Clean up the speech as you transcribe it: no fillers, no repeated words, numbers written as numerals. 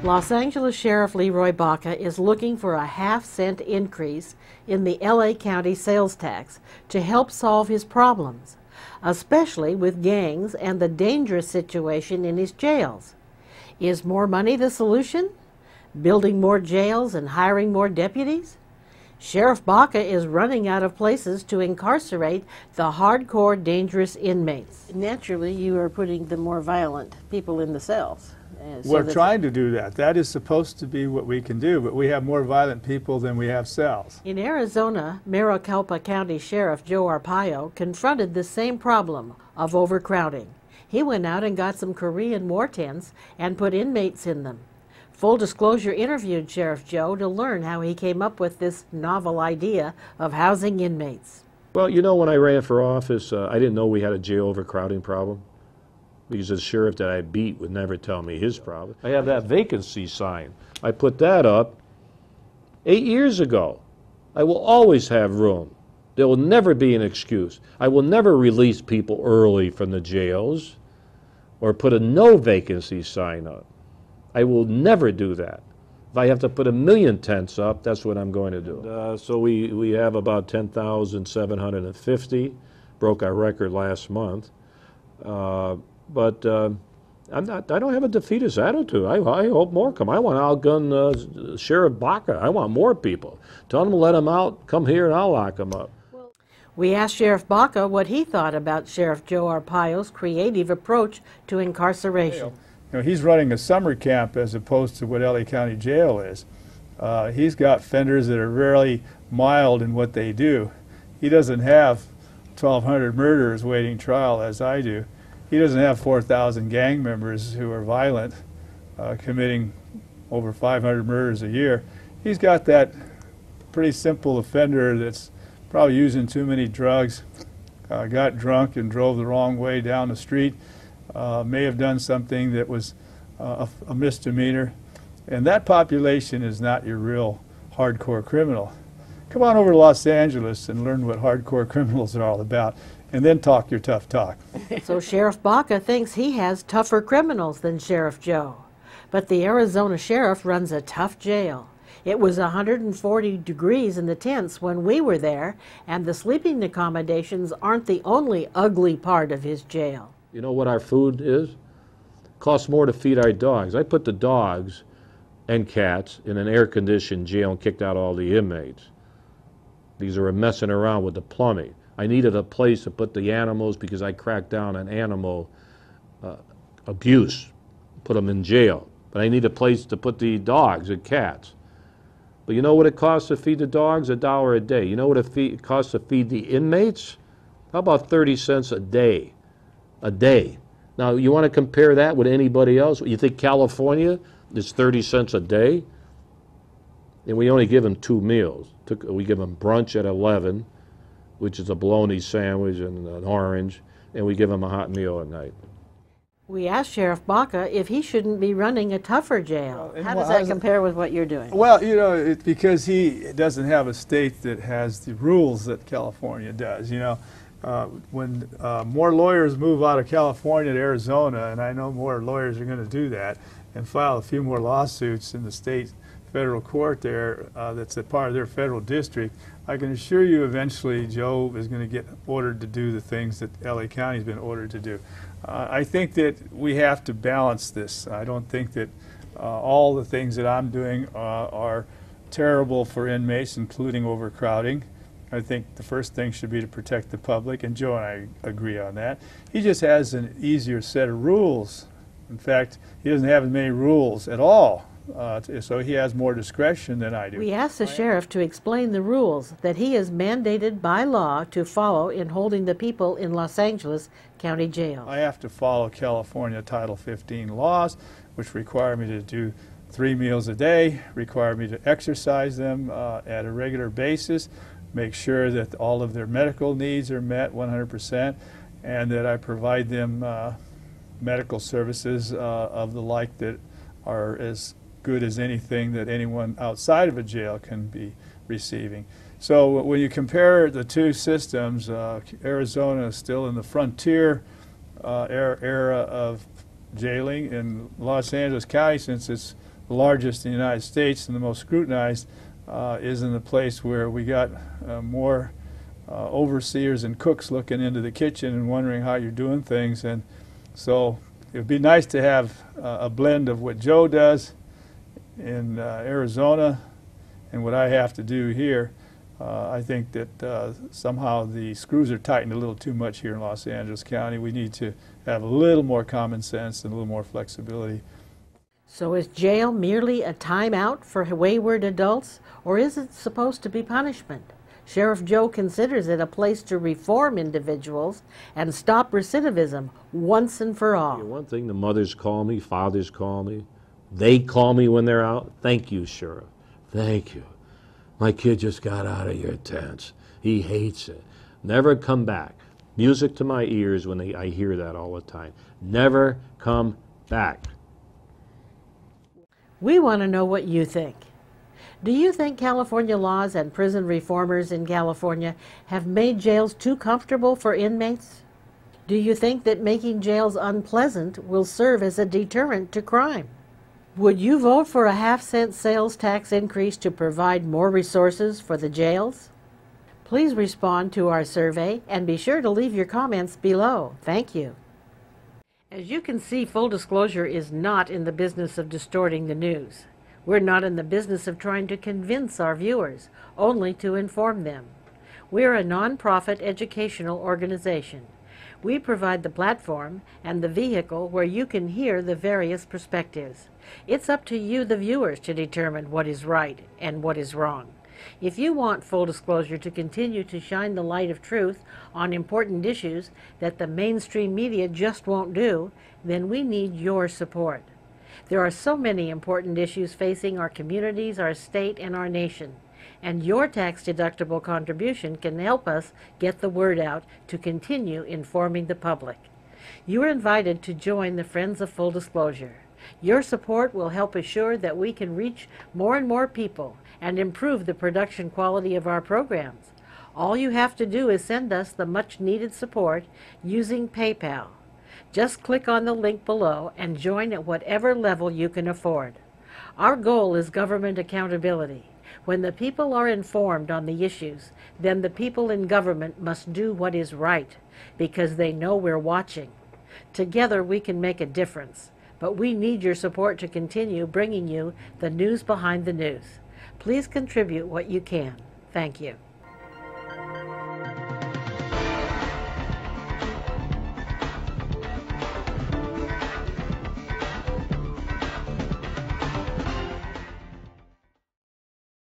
Los Angeles Sheriff Leroy Baca is looking for a half-cent increase in the LA County sales tax to help solve his problems, especially with gangs and the dangerous situation in his jails. Is more money the solution? Building more jails and hiring more deputies? Sheriff Baca is running out of places to incarcerate the hardcore, dangerous inmates. Naturally, you are putting the more violent people in the cells. We're trying to do that. That is supposed to be what we can do, but we have more violent people than we have cells. In Arizona, Maricopa County Sheriff Joe Arpaio confronted the same problem of overcrowding. He went out and got some Korean war tents and put inmates in them. Full Disclosure interviewed Sheriff Joe to learn how he came up with this novel idea of housing inmates. Well, you know, when I ran for office, I didn't know we had a jail overcrowding problem, because the sheriff that I beat would never tell me his problem. I have that vacancy sign. I put that up 8 years ago. I will always have room. There will never be an excuse. I will never release people early from the jails or put a no vacancy sign up. I will never do that. If I have to put 1 million tents up, that's what I'm going to do. So we have about 10,750, broke our record last month. But I don't have a defeatist attitude. I hope more come. I want to outgun Sheriff Baca. I want more people. Tell them to let them out, come here, and I'll lock them up. We asked Sheriff Baca what he thought about Sheriff Joe Arpaio's creative approach to incarceration. You know, he's running a summer camp as opposed to what LA County Jail is. He's got offenders that are really mild in what they do. He doesn't have 1,200 murderers waiting trial as I do. He doesn't have 4,000 gang members who are violent, committing over 500 murders a year. He's got that pretty simple offender that's probably using too many drugs, got drunk and drove the wrong way down the street, may have done something that was a misdemeanor. And that population is not your real hardcore criminal. Come on over to Los Angeles and learn what hardcore criminals are all about, and then talk your tough talk. So Sheriff Baca thinks he has tougher criminals than Sheriff Joe. But the Arizona sheriff runs a tough jail. It was 140 degrees in the tents when we were there, and the sleeping accommodations aren't the only ugly part of his jail. You know what our food is? It costs more to feed our dogs. I put the dogs and cats in an air-conditioned jail and kicked out all the inmates. These are messing around with the plumbing. I needed a place to put the animals because I cracked down on animal abuse, put them in jail. But I need a place to put the dogs and cats. But you know what it costs to feed the dogs? $1 a day. You know what it costs to feed the inmates? How about 30 cents a day? A day. Now, you want to compare that with anybody else? You think California is 30 cents a day? And we only give them 2 meals. We give them brunch at 11, which is a bologna sandwich and an orange, and we give them a hot meal at night. We asked Sheriff Baca if he shouldn't be running a tougher jail. How does that compare with what you're doing? Well, you know, it's because he doesn't have a state that has the rules that California does. You know, when more lawyers move out of California to Arizona, and I know more lawyers are going to do that, and file a few more lawsuits in the state federal court there that's a part of their federal district, I can assure you eventually Joe is going to get ordered to do the things that LA County's been ordered to do. I think that we have to balance this. I don't think that all the things that I'm doing are terrible for inmates, including overcrowding. I think the first thing should be to protect the public, and Joe and I agree on that. He just has an easier set of rules. In fact, he doesn't have as many rules at all. So he has more discretion than I do. We asked the sheriff to explain the rules that he is mandated by law to follow in holding the people in Los Angeles County Jail. I have to follow California Title 15 laws, which require me to do 3 meals a day, require me to exercise them at a regular basis, make sure that all of their medical needs are met 100%, and that I provide them medical services of the like that are as good as anything that anyone outside of a jail can be receiving. So when you compare the two systems, Arizona is still in the frontier era of jailing. In Los Angeles County, since it's the largest in the United States and the most scrutinized, is in the place where we got more overseers and cooks looking into the kitchen and wondering how you're doing things. And so it would be nice to have a blend of what Joe does in Arizona and what I have to do here. I think that somehow the screws are tightened a little too much here in Los Angeles County. We need to have a little more common sense and a little more flexibility. So is jail merely a timeout for wayward adults, or is it supposed to be punishment? Sheriff Joe considers it a place to reform individuals and stop recidivism once and for all. One thing, the mothers call me, fathers call me. They call me when they're out. Thank you, Sheriff. Thank you. My kid just got out of your tents. He hates it. Never come back. Music to my ears when I hear that all the time. Never come back. We want to know what you think. Do you think California laws and prison reformers in California have made jails too comfortable for inmates? Do you think that making jails unpleasant will serve as a deterrent to crime? Would you vote for a half-cent sales tax increase to provide more resources for the jails? Please respond to our survey and be sure to leave your comments below. Thank you. As you can see, full disclosure is not in the business of distorting the news. We're not in the business of trying to convince our viewers, only to inform them. We're a nonprofit educational organization. We provide the platform and the vehicle where you can hear the various perspectives. It's up to you, the viewers, to determine what is right and what is wrong. If you want full disclosure to continue to shine the light of truth on important issues that the mainstream media just won't do, then we need your support. There are so many important issues facing our communities, our state, and our nation, and your tax-deductible contribution can help us get the word out to continue informing the public. You are invited to join the Friends of Full Disclosure. Your support will help assure that we can reach more and more people and improve the production quality of our programs. All you have to do is send us the much-needed support using PayPal. Just click on the link below and join at whatever level you can afford. Our goal is government accountability. When the people are informed on the issues, then the people in government must do what is right, because they know we're watching. Together we can make a difference, but we need your support to continue bringing you the news behind the news. Please contribute what you can. Thank you.